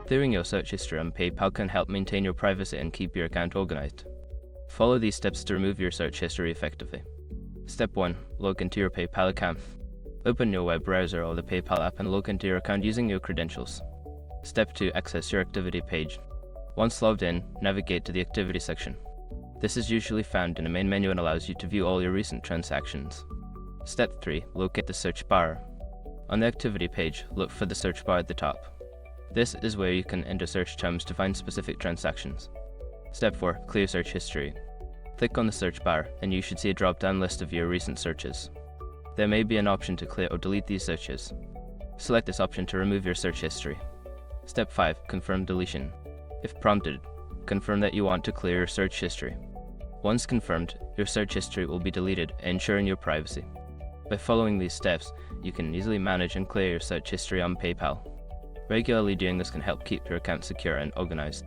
Clearing your search history on PayPal can help maintain your privacy and keep your account organized. Follow these steps to remove your search history effectively. Step 1. Log into your PayPal account. Open your web browser or the PayPal app and log into your account using your credentials. Step 2. Access your activity page. Once logged in, navigate to the activity section. This is usually found in the main menu and allows you to view all your recent transactions. Step 3. Locate the search bar. On the activity page, look for the search bar at the top. This is where you can enter search terms to find specific transactions. Step 4. Clear search history. Click on the search bar and you should see a drop-down list of your recent searches. There may be an option to clear or delete these searches. Select this option to remove your search history. Step 5. Confirm deletion. If prompted, confirm that you want to clear your search history. Once confirmed, your search history will be deleted, ensuring your privacy. By following these steps, you can easily manage and clear your search history on PayPal. Regularly doing this can help keep your account secure and organized.